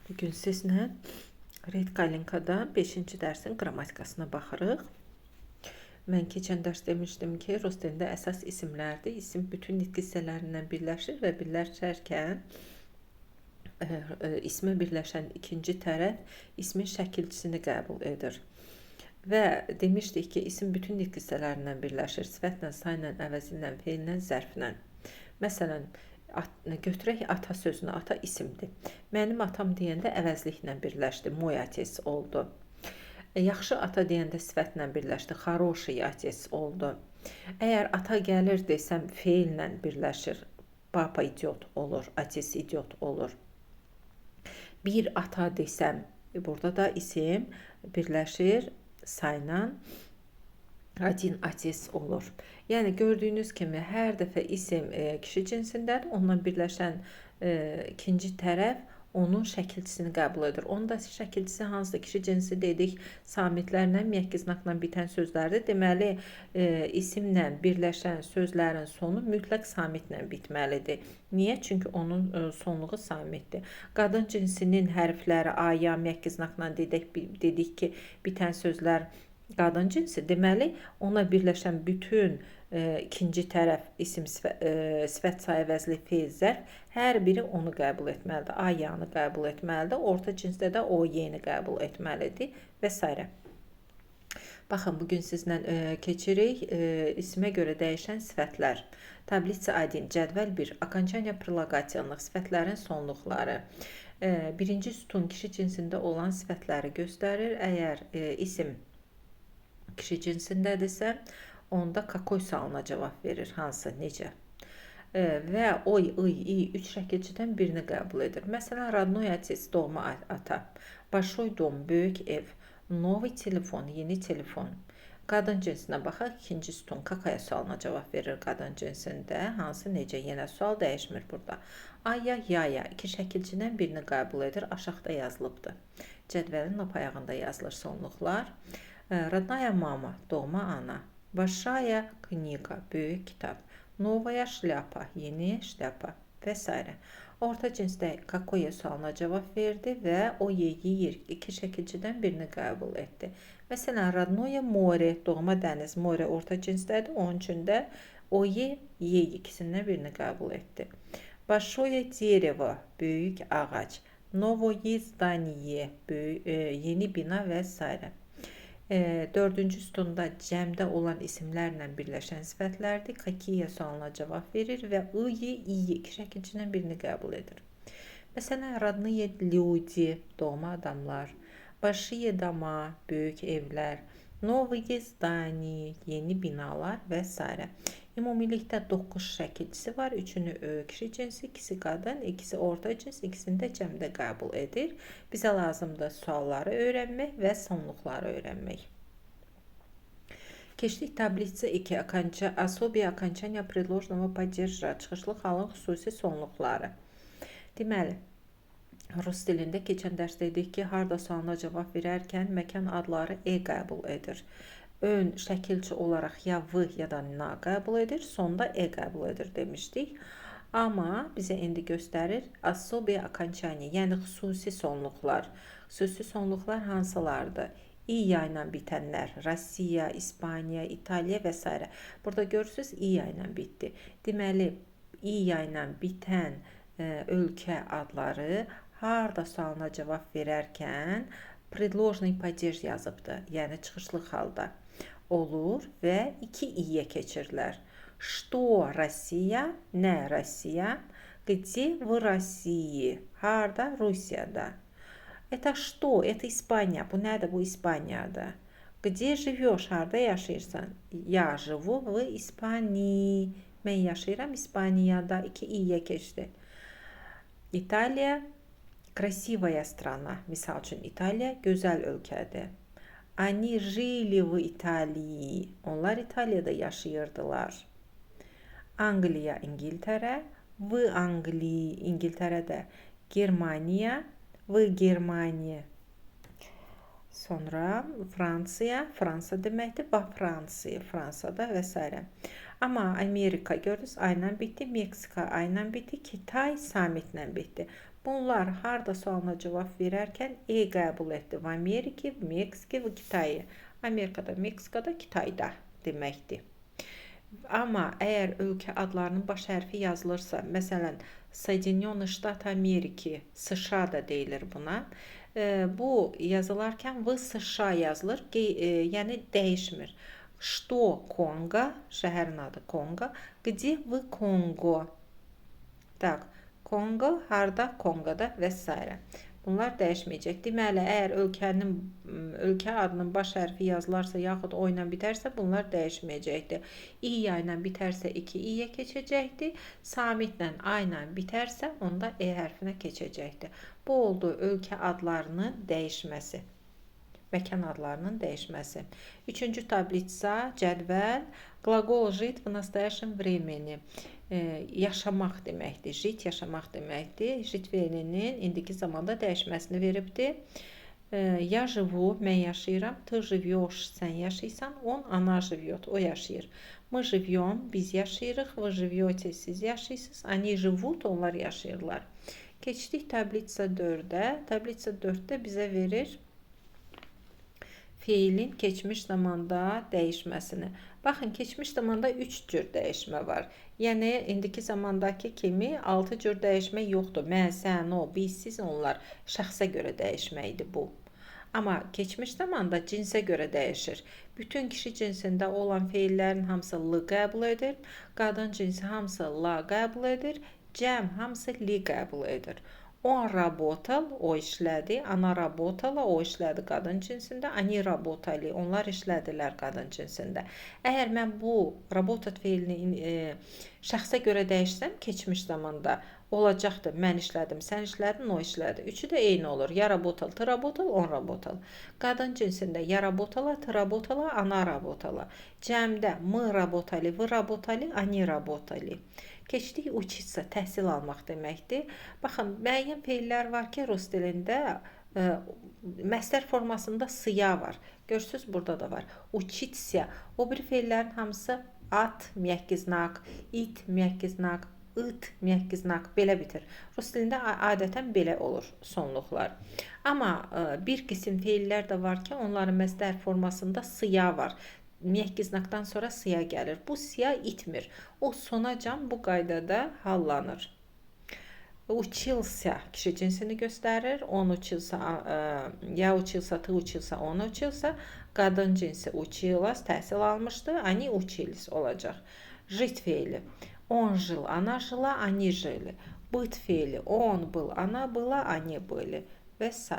Bugün sizinlə Red Kalinkada 5-ci dərsin qrammatikasına baxırıq. Mən keçən dərs demişdim ki, rus dilində əsas isimlərdir. İsim bütün nitq hissələrindən birləşir və birləşərkən ismə birləşən ikinci tərəf ismin şəkilçisini qəbul edir. Və demişdik ki, isim bütün nitq hissələrindən birləşir. Sifətlə, sayla, əvəzlə, feillə, zərflə. Məsələn, götürək ata sözünü. Ata isimdir. Mənim atam deyəndə əvəzliklə birləşdi. Moy ates oldu. Yaxşı ata deyəndə sifətlə birləşdi. Xaroşi ates oldu. Əgər ata gəlir desəm feillə birləşir. Papa idiot olur. Ates idiot olur. Bir ata desəm, burada da isim birləşir sayla. Adin ates olur. Yəni gördüyünüz kimi hər dəfə isim kişi cinsindədir. Onunla birləşən ikinci tərəf onun şəkilçisini qəbul edir. Onun da şəkilçisi hansıdır? Kişi cinsi dedik, samitlərlə, müəkkəz znakla bitən sözlərdir. Deməli, isimlə birləşən sözlərin sonu mütləq samitlə bitməlidir. Niyə? Çünki onun sonluğu samitdir. Qadın cinsinin hərfləri A-ya, müəkkəz znakla dedik ki, bitən sözlər qadın cinsi, deməli ona birləşən bütün ikinci tərəf isim, sifət, sayı, əvəzli, feil, zərf hər biri onu qəbul etməlidir. A-yanı qəbul etməlidir. Orta cinsdə də O-yeni qəbul etməlidir və s. Baxın, bugün sizlə keçirik ismə görə dəyişən sifətlər. Tablitsa 1, cədvəl 1, окончание прилагательных, sifətlərin sonluqları. Birinci sütun kişi cinsində olan sifətləri göstərir. Əgər isim kişi cinsindədirsə, onda какой sualına cavab verir. Hansı, necə? Və oy, i, üç şəkilçidən birini qəbul edir. Məsələn, родной отец, doğma ata. Большой dom, böyük ev. Новый telefon, yeni telefon. Qadın cinsinə baxaq, ikinci sütun kakaya sualına cavab verir qadın cinsində. Hansı, necə? Yenə sual dəyişmir burada. Aya, yaya, iki şəkilçidən birini qəbul edir. Aşağıda yazılıbdır. Cədvəlin lap ayağında yazılır sonluqlar. Родная mama, doğma ana. Большая kniga, böyük kitab. Novaya şlyapa, yeni şlyapa və s. Orta cinsdə какое sualına cavab verdi və o yeyir. İki şəkilçidən birini qəbul etdi. Məsələn, родное море, doğma dəniz. More orta cinsdədir. Onun üçün də o yey ikisindən birini qəbul etdi. Большое дерево, böyük ağac. Новое здание, yeni bina və s. Dördüncü sütunda cəmdə olan isimlərlə birləşən sifətlərdir. Какие sualına cavab verir və iyi iki şəkilçindən birini qəbul edir. Məsələn, родные люди, doğma adamlar. Большие дома, böyük evlər. Новые здания, yeni binalar və s. Ümumilikdə 9 şəkilçisi var. Üçünü kişi cinsi, ikisi qadın, ikisi orta cins, ikisini də cəmdə qəbul edir. Bizə lazımdır sualları öyrənmək və sonluqları öyrənmək. Keçdik tablitsa 2. Особые окончания предложного падежа. Çıxışlı halın xüsusi sonluqları. Deməli, rus dilində keçən dərs dedik ki, harda sualına cavab verərkən məkan adları qəbul edir. Ön şəkilçi olaraq ya v ya da na qəbul edir, sonda qəbul edir demişdik. Amma bizə indi göstərir особые окончания, yəni xüsusi sonluqlar. Xüsusi sonluqlar hansılardır? İya ilə bitənlər, Rusiya, İspaniya, İtaliya və s. Burada görürsünüz, İya ilə bitdi. Deməli, İya ilə bitən ölkə adları harda sualına cavab verərkən предложный падеж yazıbdır, yəni çıxışlı halda olur və 2 i'yə keçirlər. Что Россия, nə Rusiya, где в России, harda Rusiyada. Это что? Это İspaniya. Bu nədir? Bu İspaniyadır. Где живешь? Harda yaşayırsan? Я живу в Испании. Mən yaşayıram İspaniyada. 2 i'yə keçdi. İtaliya, красивая страна. Misal üçün İtaliya gözəl ölkədir. Они жили в Италии. Onlar İtaliyada yaşayırdılar. Angliya, İngiltərə. В Anglii, İngiltərədə. Germaniya, v Germaniya. Sonra Fransiya, Fransa deməkdir. Va Fransiya, Fransada və s. Amma Amerika gördünüz, ayla bitdi. Meksika ayla bitdi. Kitay samitlə bitdi. Bunlar harda sualına cavab verərkən qəbul etdi. В Америке, в Мексике, в Китае. Amerikada, Meksikada, Kitayda deməkdir. Amma əgər ölkə adlarının baş hərfi yazılırsa, məsələn, Soedinенные Штаты Ameriki, США da deyilir buna. Bu yazılarkən V США yazılır, yəni dəyişmir. Что Конго, şəhərin adı Kongo, где в Конго. Tak, Kongo, harda, Kongoda və s. Bunlar dəyişməyəcək. Deməli, əgər ölkə adının baş hərfi yazılarsa, yaxud o ilə bitərsə, bunlar dəyişməyəcəkdir. İ-ya ilə bitərsə 2 i-yə keçəcəkdir. Samitlə A ilə bitərsə, onda E hərfinə keçəcəkdir. Bu oldu ölkə adlarının dəyişməsi. Məkan adlarının dəyişməsi. Üçüncü tablitsa, cədvəl, qlaqol жить в настоящем времени. Yaşamaq deməkdir. Жить yaşamaq deməkdir. Жить fe'linin indiki zamanda dəyişməsini veribdir. Я живу, mən yaşayıram. Ты живешь, sən yaşayırsan. Он, она живет, o yaşayır. Мы живем, biz yaşayırıq. Вы живете, siz yaşayırsınız. Они живут, onlar yaşayırlar. Keçdik tablitsa 4-ə. Tablitsa 4-də bizə verir feilin keçmiş zamanda dəyişməsini. Baxın, keçmiş zamanda 3 cür dəyişmə var. Yəni, indiki zamandakı kimi 6 cür dəyişmə yoxdur. Mən, sən, o, biz, siz, onlar. Şəxsə görə dəyişməkdir bu. Amma keçmiş zamanda cinsə görə dəyişir. Bütün kişi cinsində olan feillərin hamısı l qəbul edir. Qadın cinsi hamısı la qəbul edir. Cəm hamısı li qəbul edir. Он работал, o işlədi. Она работала, o işlədi qadın cinsində. Они работали, onlar işlədilər qadın cinsində. Əgər mən bu работать feilini şəxsə görə dəyişsəm, keçmiş zamanda olacaqdır. Mən işlədim, sən işlədin, o işlədi. Üçü də eyni olur. Я работал, ты работал, он работал. Qadın cinsində я работала, ты работала, она работала. Cəmdə мы работали, вы работали, они работали. Keçdik учиться, təhsil almaq deməkdir. Baxın, müəyyən feillər var ki, rus dilində məsdər formasında sıya var. Görürsünüz, burada da var. Учиться. O bir feillərin hamısı at, müəkkəz znak, it, müəkkəz znak, it, müəkkəz znak belə bitir. Rus dilində adətən belə olur sonluqlar. Amma bir qism feillər də var ki, onların məsdər formasında sıya var. Müəkkəz znakdan sonra sıya gəlir. Bu sıya itmir. O sonacan bu qaydada hallanır. Учился kişi cinsini göstərir. Он учился, я учился, ты учился, он учился. Qadın cinsi училась, təhsil almışdı. Они учились olacaq. Жить feili. Он жил, она жила, они жили. Быть feili. Он был, она была, они были. Və s.